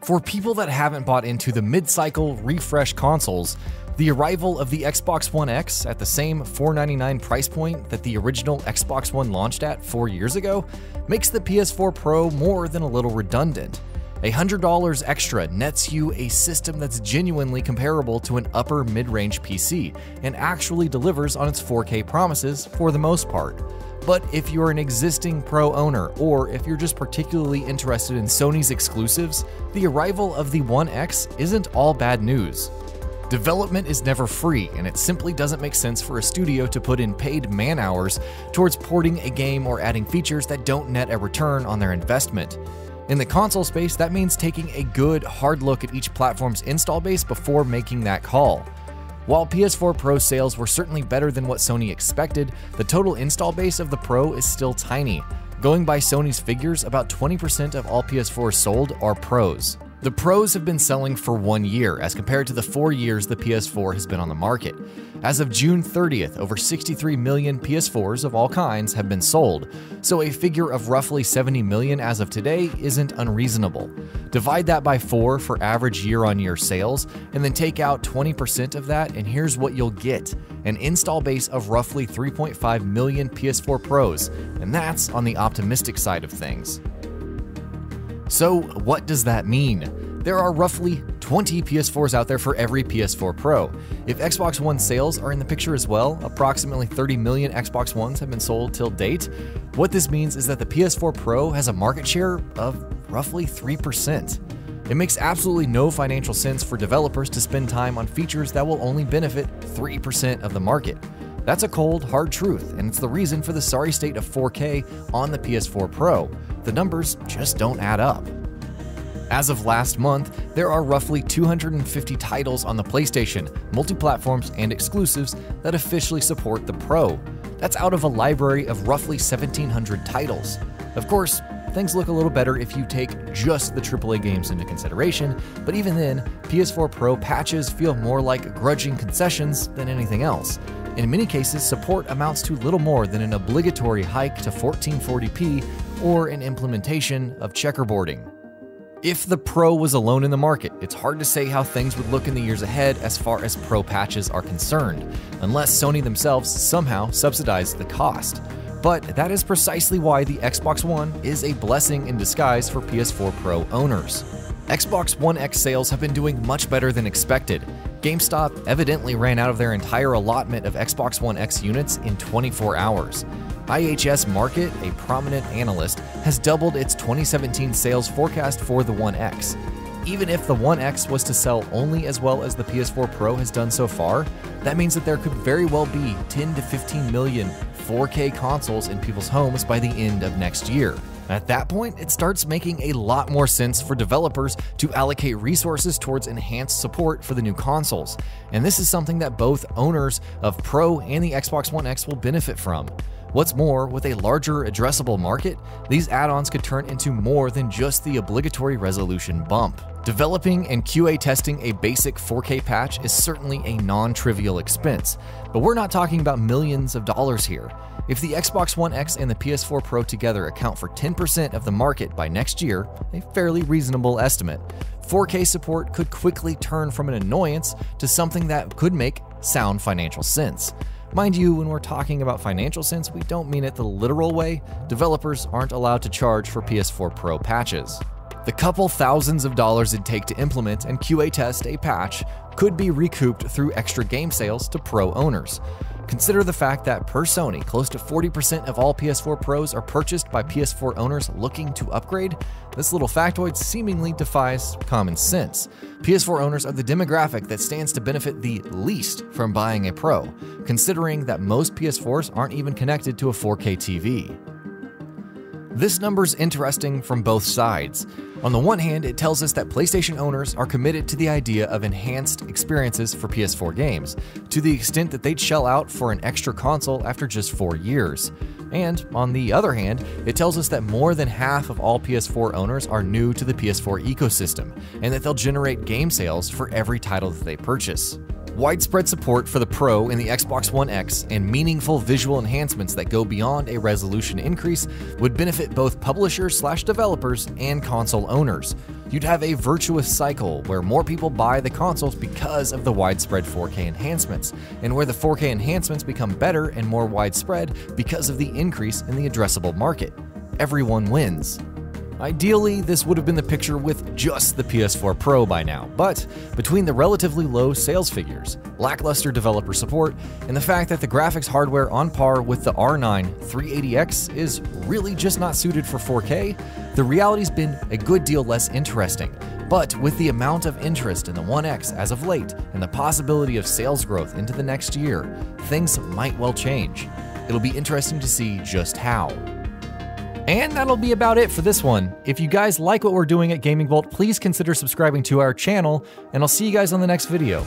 For people that haven't bought into the mid-cycle refresh consoles, the arrival of the Xbox One X at the same $499 price point that the original Xbox One launched at 4 years ago makes the PS4 Pro more than a little redundant. $100 extra nets you a system that's genuinely comparable to an upper mid-range PC and actually delivers on its 4K promises for the most part. But if you're an existing Pro owner, or if you're just particularly interested in Sony's exclusives, the arrival of the One X isn't all bad news. Development is never free, and it simply doesn't make sense for a studio to put in paid man-hours towards porting a game or adding features that don't net a return on their investment. In the console space, that means taking a good, hard look at each platform's install base before making that call. While PS4 Pro sales were certainly better than what Sony expected, the total install base of the Pro is still tiny. Going by Sony's figures, about 20% of all PS4s sold are Pros. The Pros have been selling for 1 year, as compared to the 4 years the PS4 has been on the market. As of June 30th, over 63 million PS4s of all kinds have been sold, so a figure of roughly 70 million as of today isn't unreasonable. Divide that by 4 for average year-on-year sales, and then take out 20% of that, and here's what you'll get: an install base of roughly 3.5 million PS4 Pros, and that's on the optimistic side of things. So what does that mean? There are roughly 20 PS4s out there for every PS4 Pro. If Xbox One sales are in the picture as well, approximately 30 million Xbox Ones have been sold till date. What this means is that the PS4 Pro has a market share of roughly 3%. It makes absolutely no financial sense for developers to spend time on features that will only benefit 3% of the market. That's a cold, hard truth, and it's the reason for the sorry state of 4K on the PS4 Pro. The numbers just don't add up. As of last month, there are roughly 250 titles on the PlayStation, multi-platforms, and exclusives that officially support the Pro. That's out of a library of roughly 1,700 titles. Of course, things look a little better if you take just the AAA games into consideration, but even then, PS4 Pro patches feel more like grudging concessions than anything else. In many cases, support amounts to little more than an obligatory hike to 1440p or an implementation of checkerboarding. If the Pro was alone in the market, it's hard to say how things would look in the years ahead as far as Pro patches are concerned, unless Sony themselves somehow subsidize the cost. But that is precisely why the Xbox One is a blessing in disguise for PS4 Pro owners. Xbox One X sales have been doing much better than expected. GameStop evidently ran out of their entire allotment of Xbox One X units in 24 hours. IHS Markit, a prominent analyst, has doubled its 2017 sales forecast for the One X. Even if the One X was to sell only as well as the PS4 Pro has done so far, that means that there could very well be 10 to 15 million 4K consoles in people's homes by the end of next year. At that point, it starts making a lot more sense for developers to allocate resources towards enhanced support for the new consoles, and this is something that both owners of Pro and the Xbox One X will benefit from. What's more, with a larger addressable market, these add-ons could turn into more than just the obligatory resolution bump. Developing and QA testing a basic 4K patch is certainly a non-trivial expense, but we're not talking about millions of dollars here. If the Xbox One X and the PS4 Pro together account for 10% of the market by next year, a fairly reasonable estimate, 4K support could quickly turn from an annoyance to something that could make sound financial sense. Mind you, when we're talking about financial sense, we don't mean it the literal way. Developers aren't allowed to charge for PS4 Pro patches. The couple thousands of dollars it'd take to implement and QA test a patch could be recouped through extra game sales to Pro owners. Consider the fact that, per Sony, close to 40% of all PS4 Pros are purchased by PS4 owners looking to upgrade. This little factoid seemingly defies common sense. PS4 owners are the demographic that stands to benefit the least from buying a Pro, considering that most PS4s aren't even connected to a 4K TV. This number's interesting from both sides. On the one hand, it tells us that PlayStation owners are committed to the idea of enhanced experiences for PS4 games, to the extent that they'd shell out for an extra console after just 4 years. And on the other hand, it tells us that more than half of all PS4 owners are new to the PS4 ecosystem, and that they'll generate game sales for every title that they purchase. Widespread support for the Pro in the Xbox One X and meaningful visual enhancements that go beyond a resolution increase would benefit both publishers/developers and console owners. You'd have a virtuous cycle where more people buy the consoles because of the widespread 4K enhancements, and where the 4K enhancements become better and more widespread because of the increase in the addressable market. Everyone wins. Ideally, this would have been the picture with just the PS4 Pro by now, but between the relatively low sales figures, lackluster developer support, and the fact that the graphics hardware on par with the R9 380X is really just not suited for 4K, the reality's been a good deal less interesting. But with the amount of interest in the One X as of late, and the possibility of sales growth into the next year, things might well change. It'll be interesting to see just how. And that'll be about it for this one. If you guys like what we're doing at GamingBolt, please consider subscribing to our channel, and I'll see you guys on the next video.